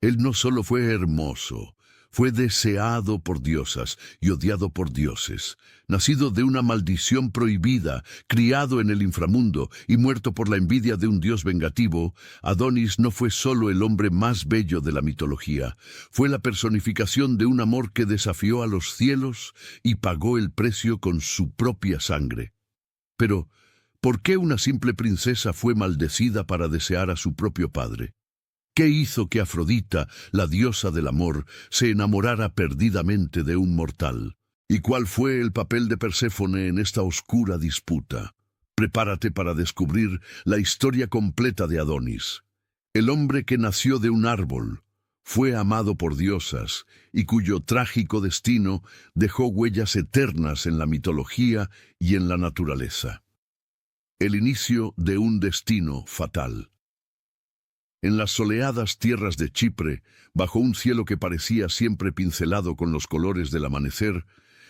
Él no solo fue hermoso, fue deseado por diosas y odiado por dioses, nacido de una maldición prohibida, criado en el inframundo y muerto por la envidia de un dios vengativo. Adonis no fue solo el hombre más bello de la mitología, fue la personificación de un amor que desafió a los cielos y pagó el precio con su propia sangre. Pero, ¿por qué una simple princesa fue maldecida para desear a su propio padre? ¿Qué hizo que Afrodita, la diosa del amor, se enamorara perdidamente de un mortal? ¿Y cuál fue el papel de Perséfone en esta oscura disputa? Prepárate para descubrir la historia completa de Adonis, el hombre que nació de un árbol, fue amado por diosas y cuyo trágico destino dejó huellas eternas en la mitología y en la naturaleza. El inicio de un destino fatal. En las soleadas tierras de Chipre, bajo un cielo que parecía siempre pincelado con los colores del amanecer,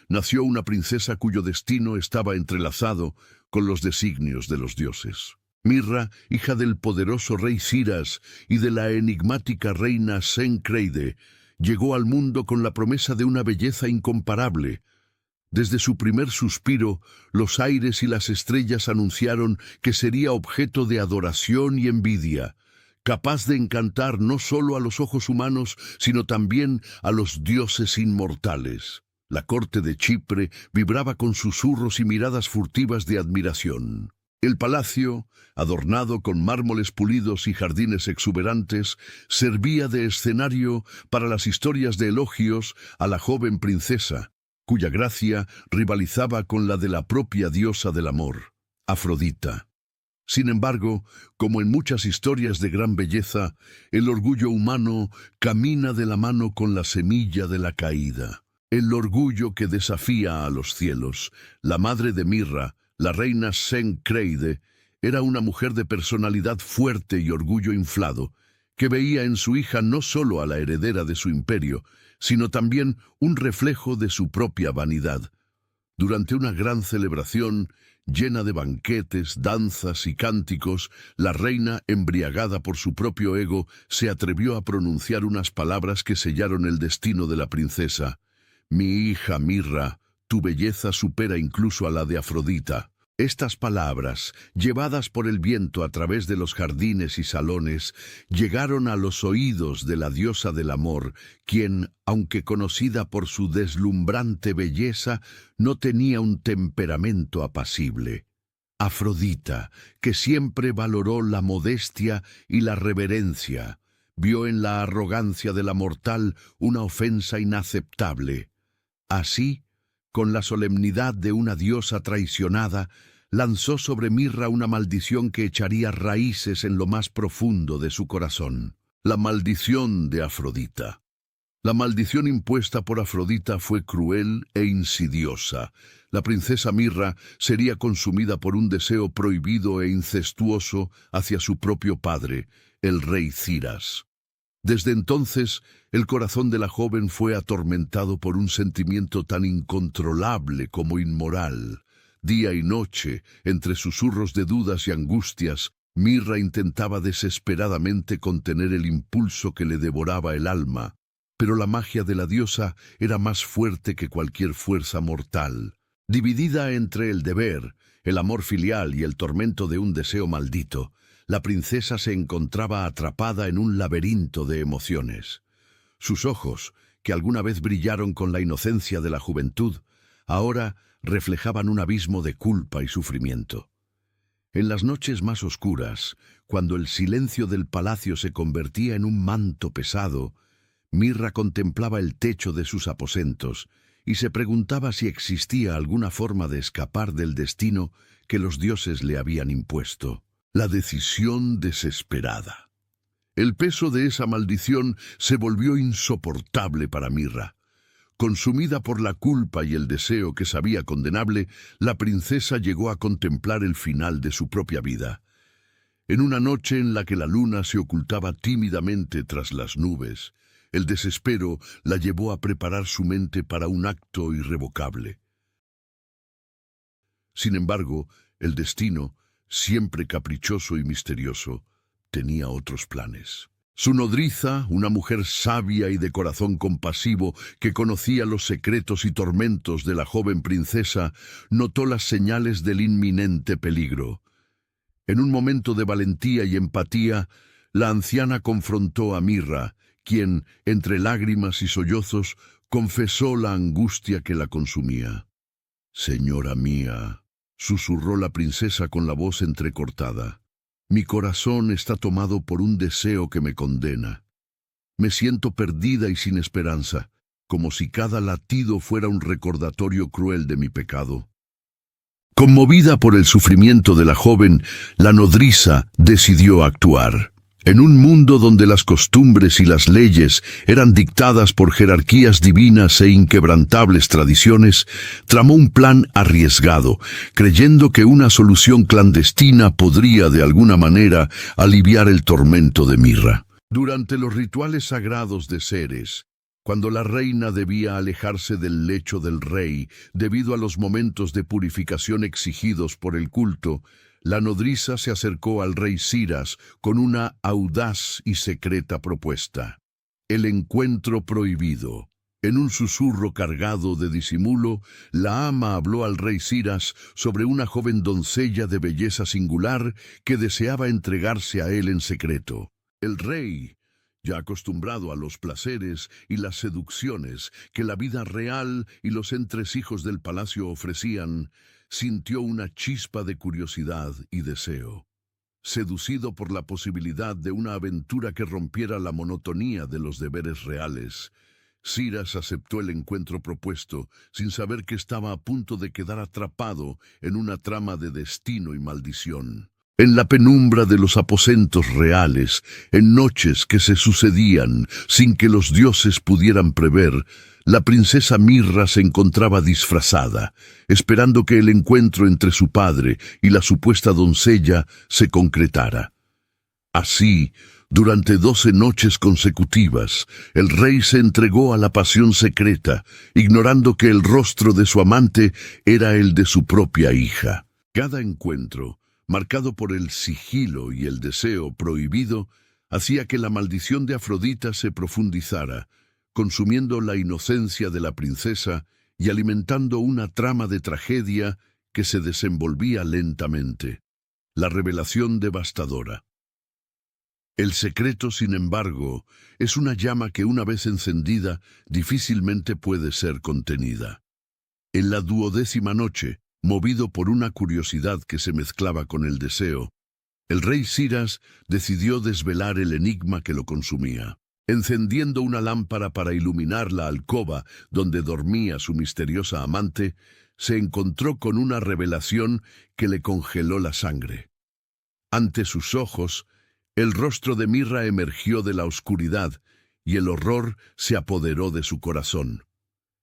nació una princesa cuyo destino estaba entrelazado con los designios de los dioses. Mirra, hija del poderoso rey Ciras y de la enigmática reina Cencreide, llegó al mundo con la promesa de una belleza incomparable. Desde su primer suspiro, los aires y las estrellas anunciaron que sería objeto de adoración y envidia, capaz de encantar no solo a los ojos humanos, sino también a los dioses inmortales. La corte de Chipre vibraba con susurros y miradas furtivas de admiración. El palacio, adornado con mármoles pulidos y jardines exuberantes, servía de escenario para las historias de elogios a la joven princesa, cuya gracia rivalizaba con la de la propia diosa del amor, Afrodita. Sin embargo, como en muchas historias de gran belleza, el orgullo humano camina de la mano con la semilla de la caída. El orgullo que desafía a los cielos. La madre de Mirra, la reina Cencreide, era una mujer de personalidad fuerte y orgullo inflado, que veía en su hija no solo a la heredera de su imperio, sino también un reflejo de su propia vanidad. Durante una gran celebración, llena de banquetes, danzas y cánticos, la reina, embriagada por su propio ego, se atrevió a pronunciar unas palabras que sellaron el destino de la princesa. «Mi hija Mirra, tu belleza supera incluso a la de Afrodita». Estas palabras, llevadas por el viento a través de los jardines y salones, llegaron a los oídos de la diosa del amor, quien, aunque conocida por su deslumbrante belleza, no tenía un temperamento apacible. Afrodita, que siempre valoró la modestia y la reverencia, vio en la arrogancia de la mortal una ofensa inaceptable. Así, con la solemnidad de una diosa traicionada, lanzó sobre Mirra una maldición que echaría raíces en lo más profundo de su corazón. La maldición de Afrodita. La maldición impuesta por Afrodita fue cruel e insidiosa. La princesa Mirra sería consumida por un deseo prohibido e incestuoso hacia su propio padre, el rey Ciras. Desde entonces, el corazón de la joven fue atormentado por un sentimiento tan incontrolable como inmoral. Día y noche, entre susurros de dudas y angustias, Mirra intentaba desesperadamente contener el impulso que le devoraba el alma, pero la magia de la diosa era más fuerte que cualquier fuerza mortal. Dividida entre el deber, el amor filial y el tormento de un deseo maldito, la princesa se encontraba atrapada en un laberinto de emociones. Sus ojos, que alguna vez brillaron con la inocencia de la juventud, ahora reflejaban un abismo de culpa y sufrimiento. En las noches más oscuras, cuando el silencio del palacio se convertía en un manto pesado, Mirra contemplaba el techo de sus aposentos y se preguntaba si existía alguna forma de escapar del destino que los dioses le habían impuesto. La decisión desesperada. El peso de esa maldición se volvió insoportable para Mirra. Consumida por la culpa y el deseo que sabía condenable, la princesa llegó a contemplar el final de su propia vida. En una noche en la que la luna se ocultaba tímidamente tras las nubes, el desespero la llevó a preparar su mente para un acto irrevocable. Sin embargo, el destino, siempre caprichoso y misterioso, tenía otros planes. Su nodriza, una mujer sabia y de corazón compasivo que conocía los secretos y tormentos de la joven princesa, notó las señales del inminente peligro. En un momento de valentía y empatía, la anciana confrontó a Mirra, quien, entre lágrimas y sollozos, confesó la angustia que la consumía. «Señora mía», susurró la princesa con la voz entrecortada, «mi corazón está tomado por un deseo que me condena. Me siento perdida y sin esperanza, como si cada latido fuera un recordatorio cruel de mi pecado». Conmovida por el sufrimiento de la joven, la nodriza decidió actuar. En un mundo donde las costumbres y las leyes eran dictadas por jerarquías divinas e inquebrantables tradiciones, tramó un plan arriesgado, creyendo que una solución clandestina podría de alguna manera aliviar el tormento de Mirra. Durante los rituales sagrados de Ceres, cuando la reina debía alejarse del lecho del rey debido a los momentos de purificación exigidos por el culto, la nodriza se acercó al rey Ciras con una audaz y secreta propuesta: el encuentro prohibido. En un susurro cargado de disimulo, la ama habló al rey Ciras sobre una joven doncella de belleza singular que deseaba entregarse a él en secreto. El rey, ya acostumbrado a los placeres y las seducciones que la vida real y los entresijos del palacio ofrecían, sintió una chispa de curiosidad y deseo. Seducido por la posibilidad de una aventura que rompiera la monotonía de los deberes reales, Ciras aceptó el encuentro propuesto sin saber que estaba a punto de quedar atrapado en una trama de destino y maldición. En la penumbra de los aposentos reales, en noches que se sucedían sin que los dioses pudieran prever, la princesa Mirra se encontraba disfrazada, esperando que el encuentro entre su padre y la supuesta doncella se concretara. Así, durante 12 noches consecutivas, el rey se entregó a la pasión secreta, ignorando que el rostro de su amante era el de su propia hija. Cada encuentro, marcado por el sigilo y el deseo prohibido, hacía que la maldición de Afrodita se profundizara, consumiendo la inocencia de la princesa y alimentando una trama de tragedia que se desenvolvía lentamente. La revelación devastadora. El secreto, sin embargo, es una llama que una vez encendida difícilmente puede ser contenida. En la 12ª noche, movido por una curiosidad que se mezclaba con el deseo, el rey Ciras decidió desvelar el enigma que lo consumía. Encendiendo una lámpara para iluminar la alcoba donde dormía su misteriosa amante, se encontró con una revelación que le congeló la sangre. Ante sus ojos, el rostro de Mirra emergió de la oscuridad y el horror se apoderó de su corazón.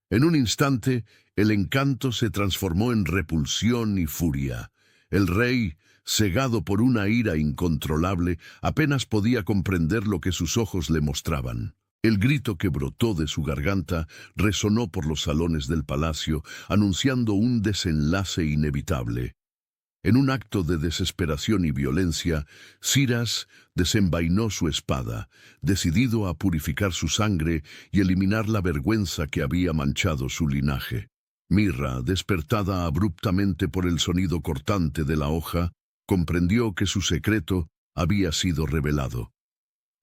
En un instante, el encanto se transformó en repulsión y furia. El rey, cegado por una ira incontrolable, apenas podía comprender lo que sus ojos le mostraban. El grito que brotó de su garganta resonó por los salones del palacio, anunciando un desenlace inevitable. En un acto de desesperación y violencia, Ciras desenvainó su espada, decidido a purificar su sangre y eliminar la vergüenza que había manchado su linaje. Mirra, despertada abruptamente por el sonido cortante de la hoja, comprendió que su secreto había sido revelado.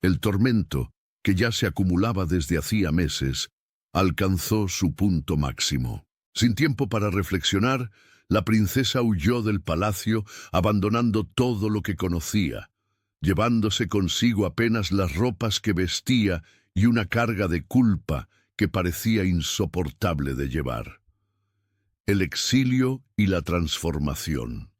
El tormento, que ya se acumulaba desde hacía meses, alcanzó su punto máximo. Sin tiempo para reflexionar, la princesa huyó del palacio, abandonando todo lo que conocía, llevándose consigo apenas las ropas que vestía y una carga de culpa que parecía insoportable de llevar. El exilio y la transformación.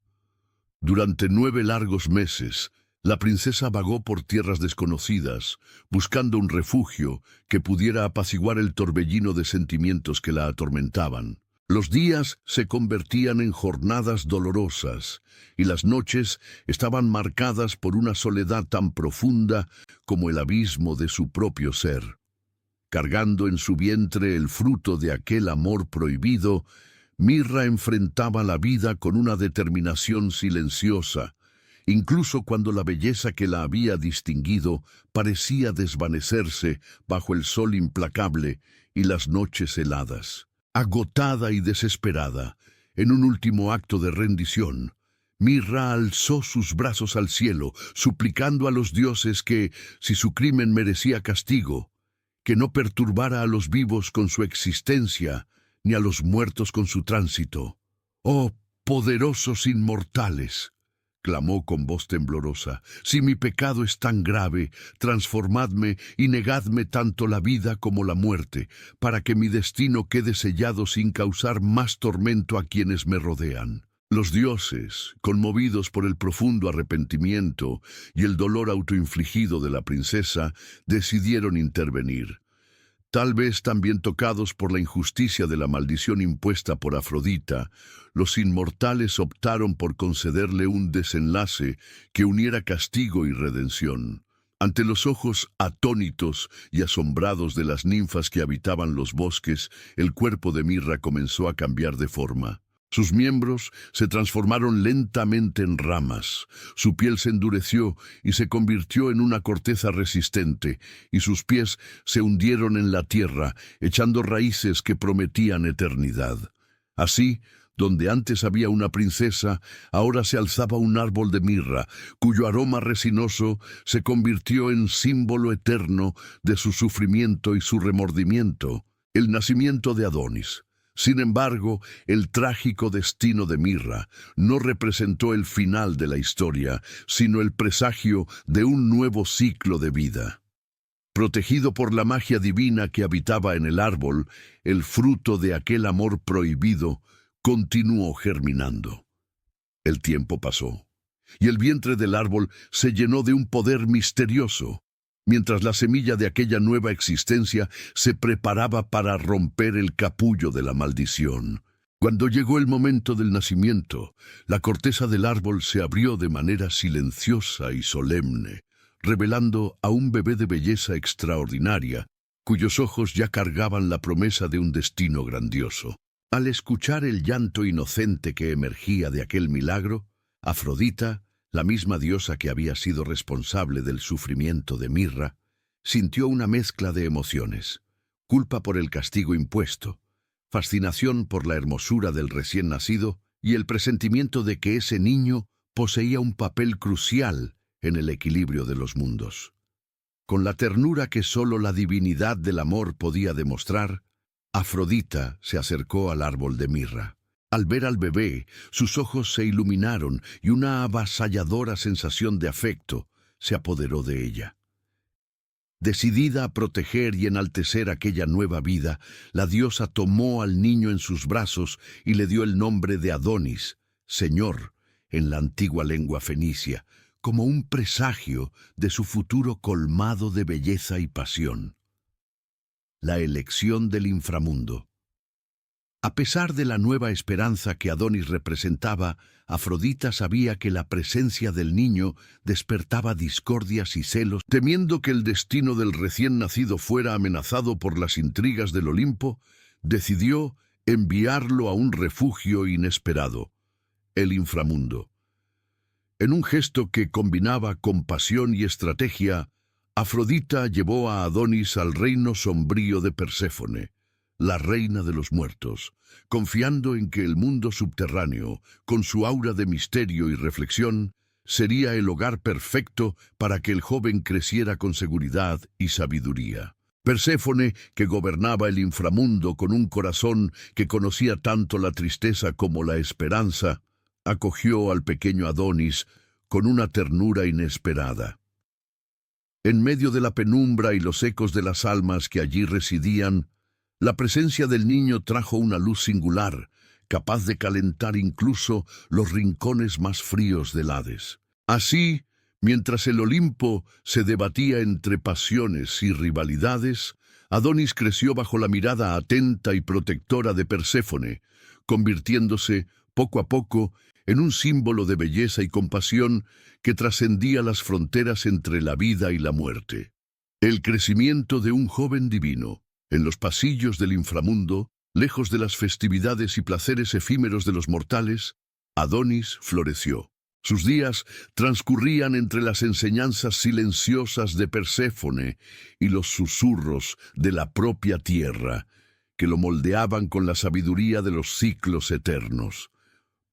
Durante 9 largos meses, la princesa vagó por tierras desconocidas, buscando un refugio que pudiera apaciguar el torbellino de sentimientos que la atormentaban. Los días se convertían en jornadas dolorosas, y las noches estaban marcadas por una soledad tan profunda como el abismo de su propio ser. Cargando en su vientre el fruto de aquel amor prohibido, Mirra enfrentaba la vida con una determinación silenciosa, incluso cuando la belleza que la había distinguido parecía desvanecerse bajo el sol implacable y las noches heladas. Agotada y desesperada, en un último acto de rendición, Mirra alzó sus brazos al cielo, suplicando a los dioses que, si su crimen merecía castigo, que no perturbara a los vivos con su existencia, ni a los muertos con su tránsito. «Oh, poderosos inmortales», clamó con voz temblorosa, «si mi pecado es tan grave, transformadme y negadme tanto la vida como la muerte, para que mi destino quede sellado sin causar más tormento a quienes me rodean». Los dioses, conmovidos por el profundo arrepentimiento y el dolor autoinfligido de la princesa, decidieron intervenir. Tal vez también tocados por la injusticia de la maldición impuesta por Afrodita, los inmortales optaron por concederle un desenlace que uniera castigo y redención. Ante los ojos atónitos y asombrados de las ninfas que habitaban los bosques, el cuerpo de Mirra comenzó a cambiar de forma. Sus miembros se transformaron lentamente en ramas, su piel se endureció y se convirtió en una corteza resistente, y sus pies se hundieron en la tierra, echando raíces que prometían eternidad. Así, donde antes había una princesa, ahora se alzaba un árbol de mirra, cuyo aroma resinoso se convirtió en símbolo eterno de su sufrimiento y su remordimiento, el nacimiento de Adonis. Sin embargo, el trágico destino de Mirra no representó el final de la historia, sino el presagio de un nuevo ciclo de vida. Protegido por la magia divina que habitaba en el árbol, el fruto de aquel amor prohibido continuó germinando. El tiempo pasó, y el vientre del árbol se llenó de un poder misterioso, mientras la semilla de aquella nueva existencia se preparaba para romper el capullo de la maldición. Cuando llegó el momento del nacimiento, la corteza del árbol se abrió de manera silenciosa y solemne, revelando a un bebé de belleza extraordinaria, cuyos ojos ya cargaban la promesa de un destino grandioso. Al escuchar el llanto inocente que emergía de aquel milagro, Afrodita, la misma diosa que había sido responsable del sufrimiento de Mirra, sintió una mezcla de emociones: culpa por el castigo impuesto, fascinación por la hermosura del recién nacido y el presentimiento de que ese niño poseía un papel crucial en el equilibrio de los mundos. Con la ternura que solo la divinidad del amor podía demostrar, Afrodita se acercó al árbol de mirra. Al ver al bebé, sus ojos se iluminaron y una avasalladora sensación de afecto se apoderó de ella. Decidida a proteger y enaltecer aquella nueva vida, la diosa tomó al niño en sus brazos y le dio el nombre de Adonis, Señor, en la antigua lengua fenicia, como un presagio de su futuro colmado de belleza y pasión. La elección del inframundo. A pesar de la nueva esperanza que Adonis representaba, Afrodita sabía que la presencia del niño despertaba discordias y celos. Temiendo que el destino del recién nacido fuera amenazado por las intrigas del Olimpo, decidió enviarlo a un refugio inesperado, el inframundo. En un gesto que combinaba compasión y estrategia, Afrodita llevó a Adonis al reino sombrío de Perséfone, la reina de los muertos, confiando en que el mundo subterráneo, con su aura de misterio y reflexión, sería el hogar perfecto para que el joven creciera con seguridad y sabiduría. Perséfone, que gobernaba el inframundo con un corazón que conocía tanto la tristeza como la esperanza, acogió al pequeño Adonis con una ternura inesperada. En medio de la penumbra y los ecos de las almas que allí residían, la presencia del niño trajo una luz singular, capaz de calentar incluso los rincones más fríos del Hades. Así, mientras el Olimpo se debatía entre pasiones y rivalidades, Adonis creció bajo la mirada atenta y protectora de Perséfone, convirtiéndose, poco a poco, en un símbolo de belleza y compasión que trascendía las fronteras entre la vida y la muerte. El crecimiento de un joven divino, en los pasillos del inframundo, lejos de las festividades y placeres efímeros de los mortales, Adonis floreció. Sus días transcurrían entre las enseñanzas silenciosas de Perséfone y los susurros de la propia tierra, que lo moldeaban con la sabiduría de los ciclos eternos.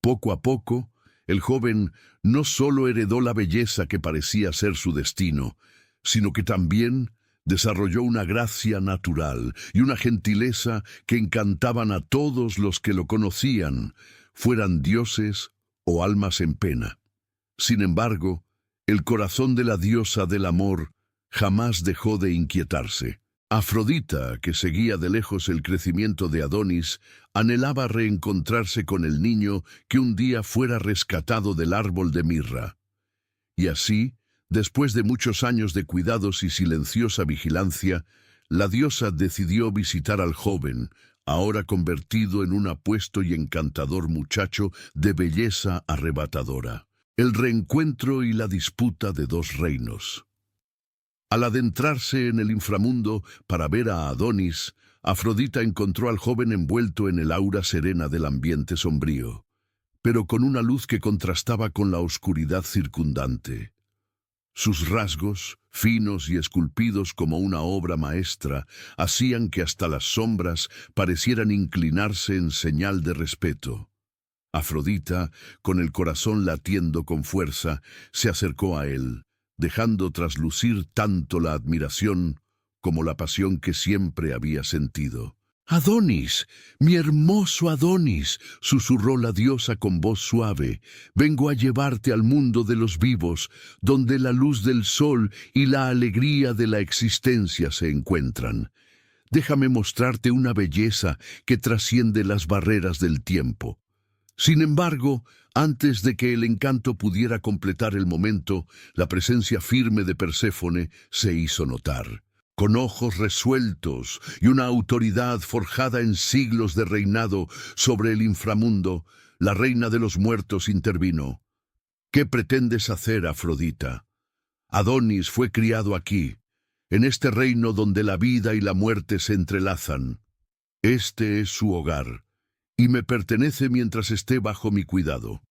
Poco a poco, el joven no solo heredó la belleza que parecía ser su destino, sino que también desarrolló una gracia natural y una gentileza que encantaban a todos los que lo conocían, fueran dioses o almas en pena. Sin embargo, el corazón de la diosa del amor jamás dejó de inquietarse. Afrodita, que seguía de lejos el crecimiento de Adonis, anhelaba reencontrarse con el niño que un día fuera rescatado del árbol de mirra. Y así, después de muchos años de cuidados y silenciosa vigilancia, la diosa decidió visitar al joven, ahora convertido en un apuesto y encantador muchacho de belleza arrebatadora. El reencuentro y la disputa de dos reinos. Al adentrarse en el inframundo para ver a Adonis, Afrodita encontró al joven envuelto en el aura serena del ambiente sombrío, pero con una luz que contrastaba con la oscuridad circundante. Sus rasgos, finos y esculpidos como una obra maestra, hacían que hasta las sombras parecieran inclinarse en señal de respeto. Afrodita, con el corazón latiendo con fuerza, se acercó a él, dejando traslucir tanto la admiración como la pasión que siempre había sentido. «Adonis, mi hermoso Adonis», susurró la diosa con voz suave, «vengo a llevarte al mundo de los vivos, donde la luz del sol y la alegría de la existencia se encuentran. Déjame mostrarte una belleza que trasciende las barreras del tiempo». Sin embargo, antes de que el encanto pudiera completar el momento, la presencia firme de Perséfone se hizo notar. Con ojos resueltos y una autoridad forjada en siglos de reinado sobre el inframundo, la reina de los muertos intervino. «¿Qué pretendes hacer, Afrodita? Adonis fue criado aquí, en este reino donde la vida y la muerte se entrelazan. Este es su hogar, y me pertenece mientras esté bajo mi cuidado».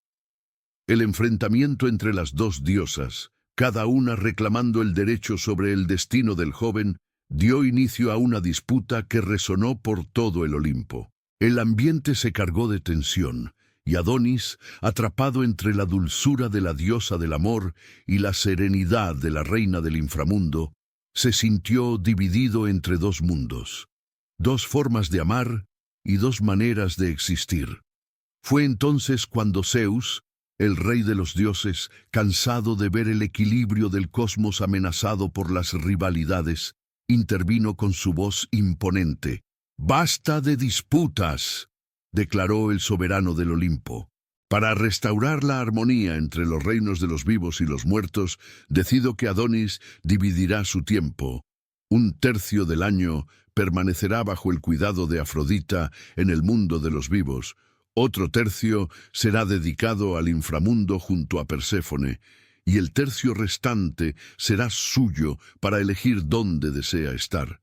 El enfrentamiento entre las dos diosas, cada una reclamando el derecho sobre el destino del joven, dio inicio a una disputa que resonó por todo el Olimpo. El ambiente se cargó de tensión, y Adonis, atrapado entre la dulzura de la diosa del amor y la serenidad de la reina del inframundo, se sintió dividido entre dos mundos, dos formas de amar y dos maneras de existir. Fue entonces cuando Zeus, el rey de los dioses, cansado de ver el equilibrio del cosmos amenazado por las rivalidades, intervino con su voz imponente. «¡Basta de disputas!», declaró el soberano del Olimpo. «Para restaurar la armonía entre los reinos de los vivos y los muertos, decido que Adonis dividirá su tiempo. Un tercio del año permanecerá bajo el cuidado de Afrodita en el mundo de los vivos. Otro tercio será dedicado al inframundo junto a Perséfone, y el tercio restante será suyo para elegir dónde desea estar.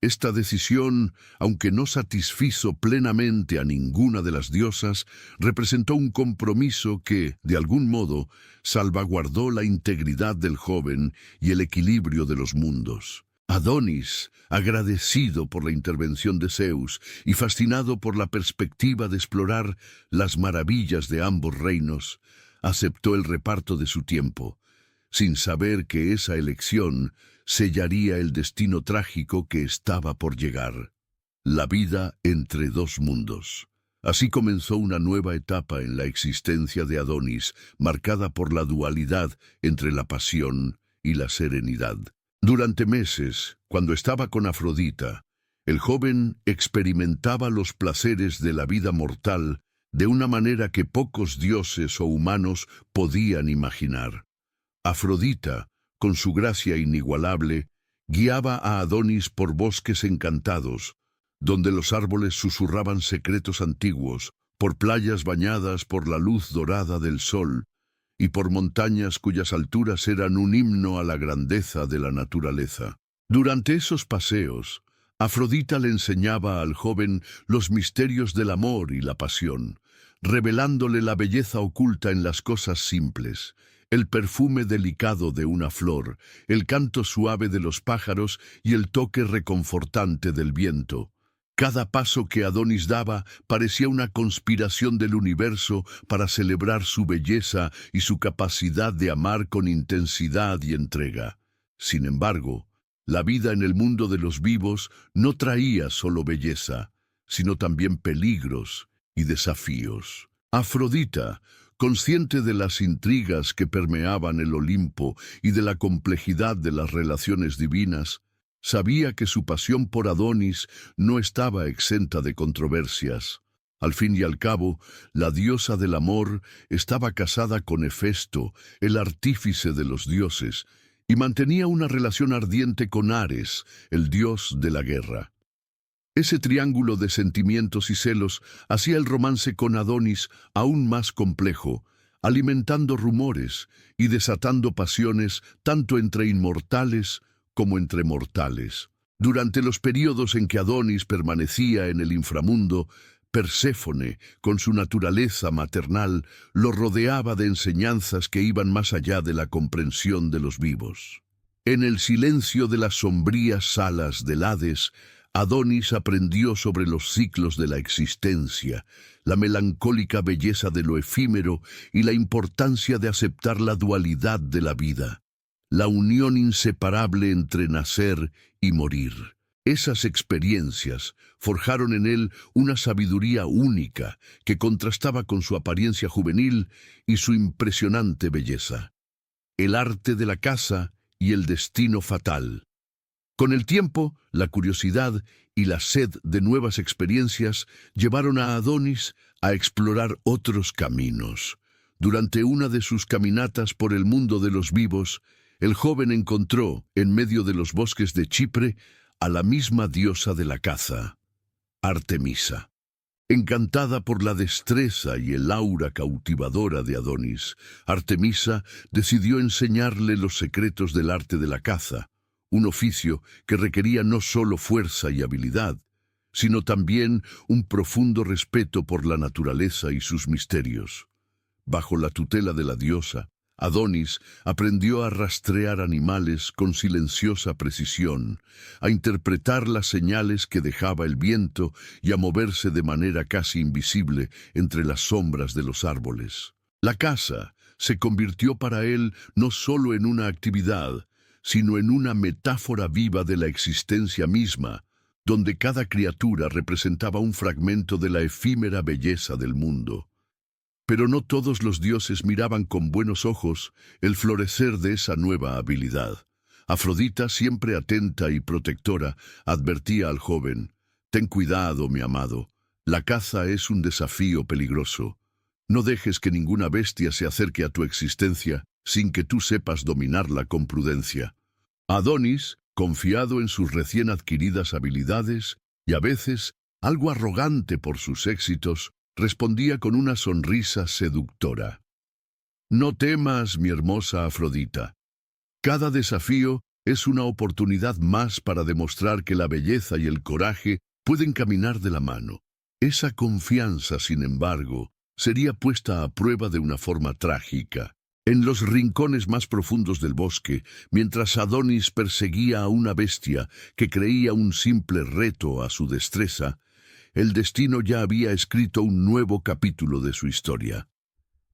Esta decisión, aunque no satisfizo plenamente a ninguna de las diosas, representó un compromiso que, de algún modo, salvaguardó la integridad del joven y el equilibrio de los mundos». Adonis, agradecido por la intervención de Zeus y fascinado por la perspectiva de explorar las maravillas de ambos reinos, aceptó el reparto de su tiempo, sin saber que esa elección sellaría el destino trágico que estaba por llegar. La vida entre dos mundos. Así comenzó una nueva etapa en la existencia de Adonis, marcada por la dualidad entre la pasión y la serenidad. Durante meses, cuando estaba con Afrodita, el joven experimentaba los placeres de la vida mortal de una manera que pocos dioses o humanos podían imaginar. Afrodita, con su gracia inigualable, guiaba a Adonis por bosques encantados, donde los árboles susurraban secretos antiguos, por playas bañadas por la luz dorada del sol, y por montañas cuyas alturas eran un himno a la grandeza de la naturaleza. Durante esos paseos, Afrodita le enseñaba al joven los misterios del amor y la pasión, revelándole la belleza oculta en las cosas simples, el perfume delicado de una flor, el canto suave de los pájaros y el toque reconfortante del viento. Cada paso que Adonis daba parecía una conspiración del universo para celebrar su belleza y su capacidad de amar con intensidad y entrega. Sin embargo, la vida en el mundo de los vivos no traía solo belleza, sino también peligros y desafíos. Afrodita, consciente de las intrigas que permeaban el Olimpo y de la complejidad de las relaciones divinas, sabía que su pasión por Adonis no estaba exenta de controversias. Al fin y al cabo, la diosa del amor estaba casada con Hefesto, el artífice de los dioses, y mantenía una relación ardiente con Ares, el dios de la guerra. Ese triángulo de sentimientos y celos hacía el romance con Adonis aún más complejo, alimentando rumores y desatando pasiones tanto entre inmortales como entre mortales. Durante los períodos en que Adonis permanecía en el inframundo, Perséfone, con su naturaleza maternal, lo rodeaba de enseñanzas que iban más allá de la comprensión de los vivos. En el silencio de las sombrías salas del Hades, Adonis aprendió sobre los ciclos de la existencia, la melancólica belleza de lo efímero y la importancia de aceptar la dualidad de la vida, la unión inseparable entre nacer y morir. Esas experiencias forjaron en él una sabiduría única que contrastaba con su apariencia juvenil y su impresionante belleza. El arte de la caza y el destino fatal. Con el tiempo, la curiosidad y la sed de nuevas experiencias llevaron a Adonis a explorar otros caminos. Durante una de sus caminatas por el mundo de los vivos, el joven encontró, en medio de los bosques de Chipre, a la misma diosa de la caza, Artemisa. Encantada por la destreza y el aura cautivadora de Adonis, Artemisa decidió enseñarle los secretos del arte de la caza, un oficio que requería no solo fuerza y habilidad, sino también un profundo respeto por la naturaleza y sus misterios. Bajo la tutela de la diosa, Adonis aprendió a rastrear animales con silenciosa precisión, a interpretar las señales que dejaba el viento y a moverse de manera casi invisible entre las sombras de los árboles. La caza se convirtió para él no solo en una actividad, sino en una metáfora viva de la existencia misma, donde cada criatura representaba un fragmento de la efímera belleza del mundo. Pero no todos los dioses miraban con buenos ojos el florecer de esa nueva habilidad. Afrodita, siempre atenta y protectora, advertía al joven: «Ten cuidado, mi amado, la caza es un desafío peligroso. No dejes que ninguna bestia se acerque a tu existencia sin que tú sepas dominarla con prudencia». Adonis, confiado en sus recién adquiridas habilidades, y a veces algo arrogante por sus éxitos, respondía con una sonrisa seductora: «No temas, mi hermosa Afrodita. Cada desafío es una oportunidad más para demostrar que la belleza y el coraje pueden caminar de la mano». Esa confianza, sin embargo, sería puesta a prueba de una forma trágica. En los rincones más profundos del bosque, mientras Adonis perseguía a una bestia que creía un simple reto a su destreza, el destino ya había escrito un nuevo capítulo de su historia.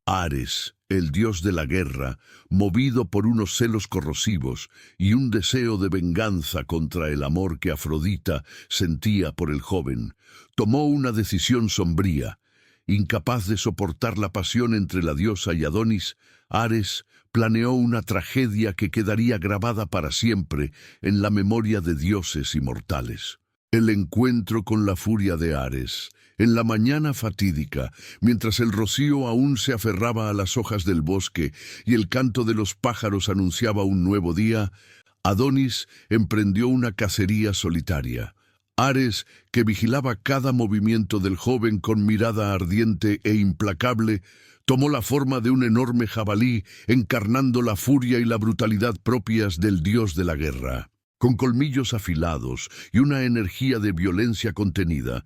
Ares, el dios de la guerra, movido por unos celos corrosivos y un deseo de venganza contra el amor que Afrodita sentía por el joven, tomó una decisión sombría. Incapaz de soportar la pasión entre la diosa y Adonis, Ares planeó una tragedia que quedaría grabada para siempre en la memoria de dioses y mortales. El encuentro con la furia de Ares, en la mañana fatídica, mientras el rocío aún se aferraba a las hojas del bosque y el canto de los pájaros anunciaba un nuevo día, Adonis emprendió una cacería solitaria. Ares, que vigilaba cada movimiento del joven con mirada ardiente e implacable, tomó la forma de un enorme jabalí, encarnando la furia y la brutalidad propias del dios de la guerra. Con colmillos afilados y una energía de violencia contenida,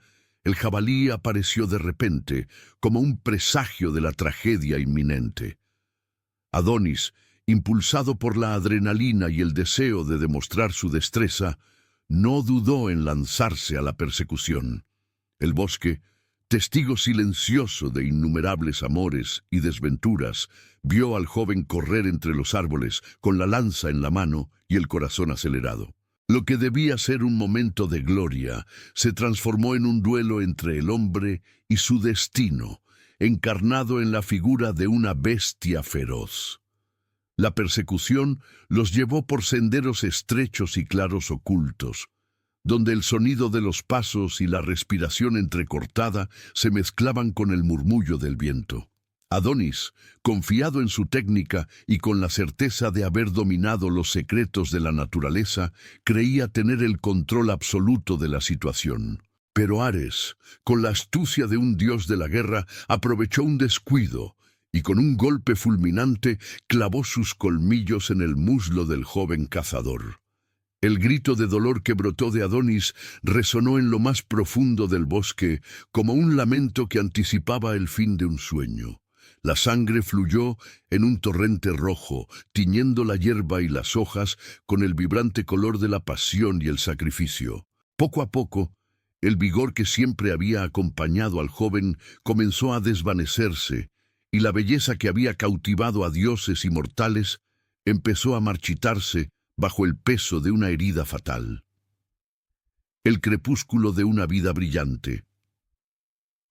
El jabalí apareció de repente, como un presagio de la tragedia inminente. Adonis, impulsado por la adrenalina y el deseo de demostrar su destreza, no dudó en lanzarse a la persecución. El bosque, testigo silencioso de innumerables amores y desventuras, vio al joven correr entre los árboles con la lanza en la mano y el corazón acelerado. Lo que debía ser un momento de gloria se transformó en un duelo entre el hombre y su destino, encarnado en la figura de una bestia feroz. La persecución los llevó por senderos estrechos y claros ocultos, donde el sonido de los pasos y la respiración entrecortada se mezclaban con el murmullo del viento. Adonis, confiado en su técnica y con la certeza de haber dominado los secretos de la naturaleza, creía tener el control absoluto de la situación. Pero Ares, con la astucia de un dios de la guerra, aprovechó un descuido y con un golpe fulminante clavó sus colmillos en el muslo del joven cazador. El grito de dolor que brotó de Adonis resonó en lo más profundo del bosque como un lamento que anticipaba el fin de un sueño. La sangre fluyó en un torrente rojo, tiñendo la hierba y las hojas con el vibrante color de la pasión y el sacrificio. Poco a poco, el vigor que siempre había acompañado al joven comenzó a desvanecerse, y la belleza que había cautivado a dioses y mortales empezó a marchitarse bajo el peso de una herida fatal. El crepúsculo de una vida brillante.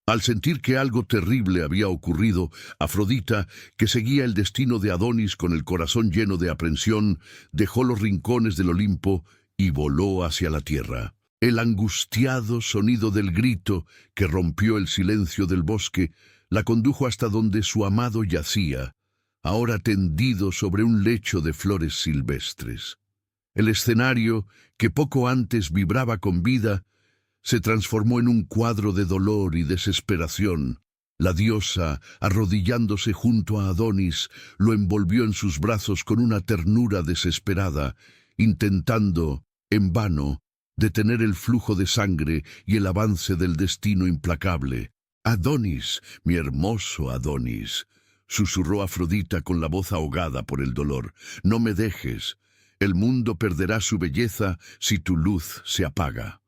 Al sentir que algo terrible había ocurrido, Afrodita, que seguía el destino de Adonis con el corazón lleno de aprensión, dejó los rincones del Olimpo y voló hacia la tierra. El angustiado sonido del grito que rompió el silencio del bosque la condujo hasta donde su amado yacía, ahora tendido sobre un lecho de flores silvestres. El escenario, que poco antes vibraba con vida, se transformó en un cuadro de dolor y desesperación. La diosa, arrodillándose junto a Adonis, lo envolvió en sus brazos con una ternura desesperada, intentando, en vano, detener el flujo de sangre y el avance del destino implacable. «Adonis, mi hermoso Adonis», susurró Afrodita con la voz ahogada por el dolor, «no me dejes. El mundo perderá su belleza si tu luz se apaga».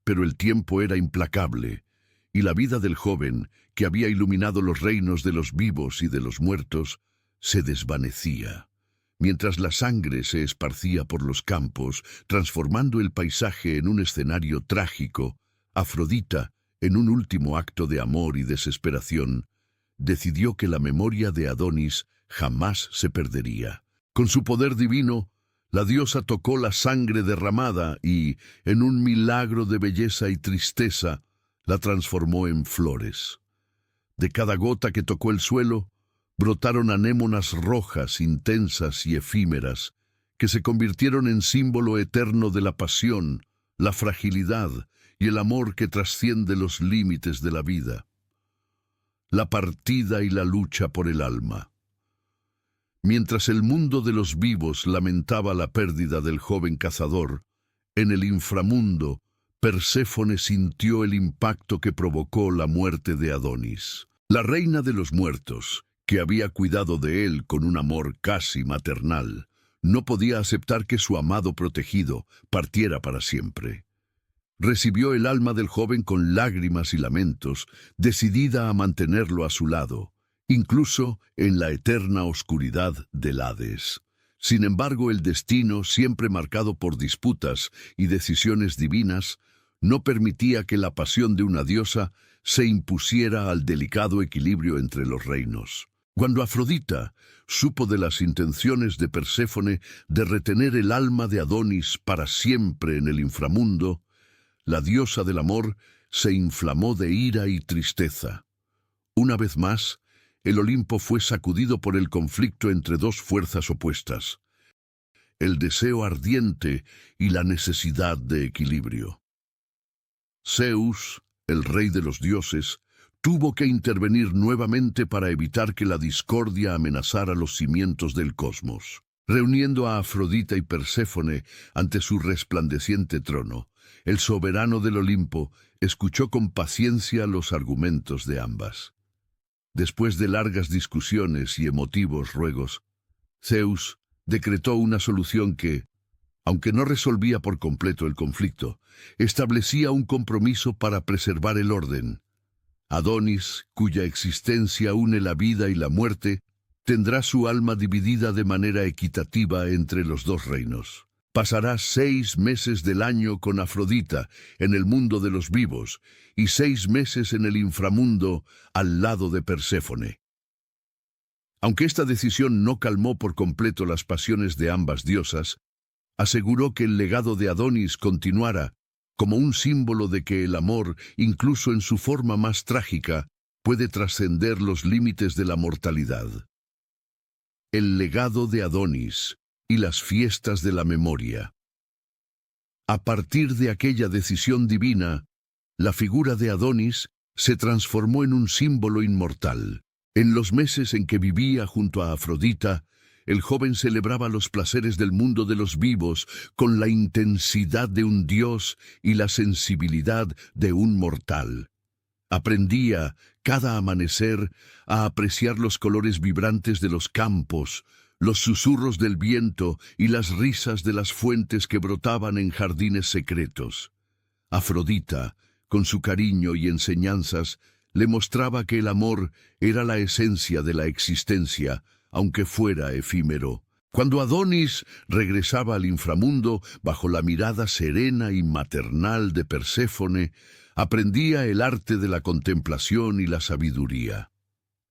Pero el tiempo era implacable, y la vida del joven, que había iluminado los reinos de los vivos y de los muertos, se desvanecía, mientras la sangre se esparcía por los campos, transformando el paisaje en un escenario trágico. Afrodita, en un último acto de amor y desesperación, decidió que la memoria de Adonis jamás se perdería. Con su poder divino, la diosa tocó la sangre derramada y, en un milagro de belleza y tristeza, la transformó en flores. De cada gota que tocó el suelo, brotaron anémonas rojas, intensas y efímeras, que se convirtieron en símbolo eterno de la pasión, la fragilidad y el amor que trasciende los límites de la vida. La partida y la lucha por el alma. Mientras el mundo de los vivos lamentaba la pérdida del joven cazador, en el inframundo, Perséfone sintió el impacto que provocó la muerte de Adonis. La reina de los muertos, que había cuidado de él con un amor casi maternal, no podía aceptar que su amado protegido partiera para siempre. Recibió el alma del joven con lágrimas y lamentos, decidida a mantenerlo a su lado, incluso en la eterna oscuridad del Hades. Sin embargo, el destino, siempre marcado por disputas y decisiones divinas, no permitía que la pasión de una diosa se impusiera al delicado equilibrio entre los reinos. Cuando Afrodita supo de las intenciones de Perséfone de retener el alma de Adonis para siempre en el inframundo, la diosa del amor se inflamó de ira y tristeza. Una vez más, el Olimpo fue sacudido por el conflicto entre dos fuerzas opuestas, el deseo ardiente y la necesidad de equilibrio. Zeus, el rey de los dioses, tuvo que intervenir nuevamente para evitar que la discordia amenazara los cimientos del cosmos. Reuniendo a Afrodita y Perséfone ante su resplandeciente trono, el soberano del Olimpo, escuchó con paciencia los argumentos de ambas. Después de largas discusiones y emotivos ruegos, Zeus decretó una solución que, aunque no resolvía por completo el conflicto, establecía un compromiso para preservar el orden. Adonis, cuya existencia une la vida y la muerte, tendrá su alma dividida de manera equitativa entre los dos reinos. Pasará 6 meses del año con Afrodita en el mundo de los vivos y 6 meses en el inframundo al lado de Perséfone. Aunque esta decisión no calmó por completo las pasiones de ambas diosas, aseguró que el legado de Adonis continuara como un símbolo de que el amor, incluso en su forma más trágica, puede trascender los límites de la mortalidad. El legado de Adonis y las fiestas de la memoria. A partir de aquella decisión divina, la figura de Adonis se transformó en un símbolo inmortal. En los meses en que vivía junto a Afrodita, el joven celebraba los placeres del mundo de los vivos con la intensidad de un dios y la sensibilidad de un mortal. Aprendía, cada amanecer, a apreciar los colores vibrantes de los campos, los susurros del viento y las risas de las fuentes que brotaban en jardines secretos. Afrodita, con su cariño y enseñanzas, le mostraba que el amor era la esencia de la existencia, aunque fuera efímero. Cuando Adonis regresaba al inframundo, bajo la mirada serena y maternal de Perséfone, aprendía el arte de la contemplación y la sabiduría.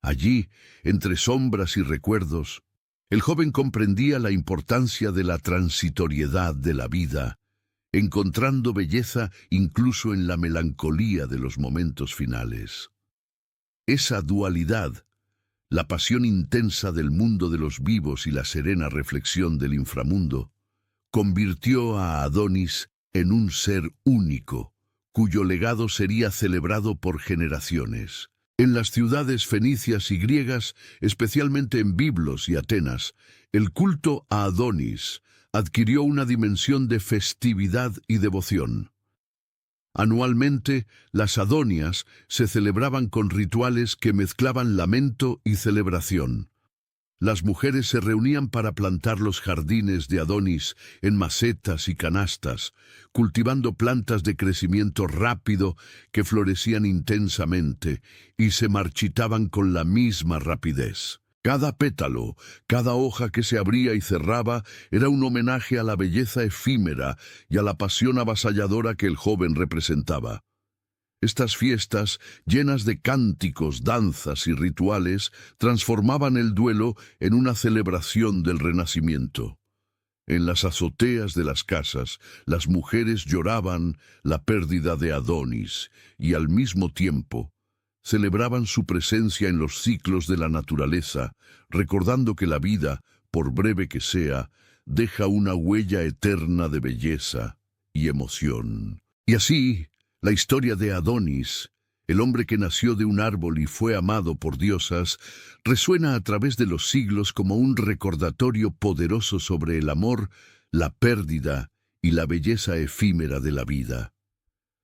Allí, entre sombras y recuerdos, el joven comprendía la importancia de la transitoriedad de la vida, encontrando belleza incluso en la melancolía de los momentos finales. Esa dualidad, la pasión intensa del mundo de los vivos y la serena reflexión del inframundo, convirtió a Adonis en un ser único, cuyo legado sería celebrado por generaciones. En las ciudades fenicias y griegas, especialmente en Biblos y Atenas, el culto a Adonis adquirió una dimensión de festividad y devoción. Anualmente, las Adonias se celebraban con rituales que mezclaban lamento y celebración. Las mujeres se reunían para plantar los jardines de Adonis en macetas y canastas, cultivando plantas de crecimiento rápido que florecían intensamente y se marchitaban con la misma rapidez. Cada pétalo, cada hoja que se abría y cerraba era un homenaje a la belleza efímera y a la pasión avasalladora que el joven representaba. Estas fiestas, llenas de cánticos, danzas y rituales, transformaban el duelo en una celebración del renacimiento. En las azoteas de las casas, las mujeres lloraban la pérdida de Adonis y al mismo tiempo celebraban su presencia en los ciclos de la naturaleza, recordando que la vida, por breve que sea, deja una huella eterna de belleza y emoción. Y así, la historia de Adonis, el hombre que nació de un árbol y fue amado por diosas, resuena a través de los siglos como un recordatorio poderoso sobre el amor, la pérdida y la belleza efímera de la vida.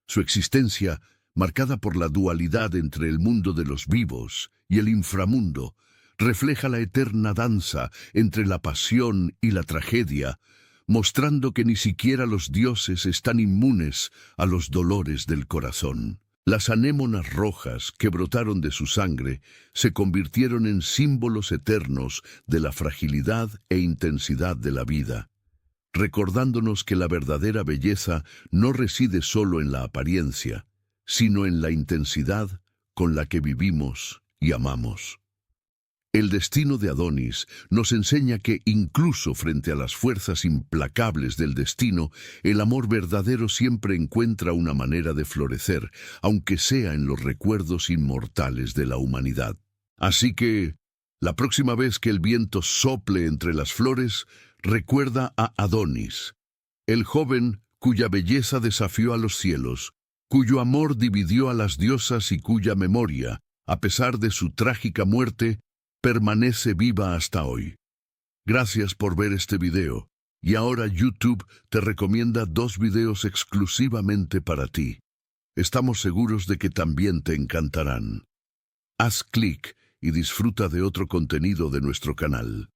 Su existencia, marcada por la dualidad entre el mundo de los vivos y el inframundo, refleja la eterna danza entre la pasión y la tragedia, mostrando que ni siquiera los dioses están inmunes a los dolores del corazón. Las anémonas rojas que brotaron de su sangre se convirtieron en símbolos eternos de la fragilidad e intensidad de la vida, recordándonos que la verdadera belleza no reside solo en la apariencia, sino en la intensidad con la que vivimos y amamos. El destino de Adonis nos enseña que incluso frente a las fuerzas implacables del destino, el amor verdadero siempre encuentra una manera de florecer, aunque sea en los recuerdos inmortales de la humanidad. Así que, la próxima vez que el viento sople entre las flores, recuerda a Adonis, el joven cuya belleza desafió a los cielos, cuyo amor dividió a las diosas y cuya memoria, a pesar de su trágica muerte, permanece viva hasta hoy. Gracias por ver este video Y ahora YouTube te recomienda 2 videos exclusivamente para ti. Estamos seguros de que también te encantarán. Haz clic y disfruta de otro contenido de nuestro canal.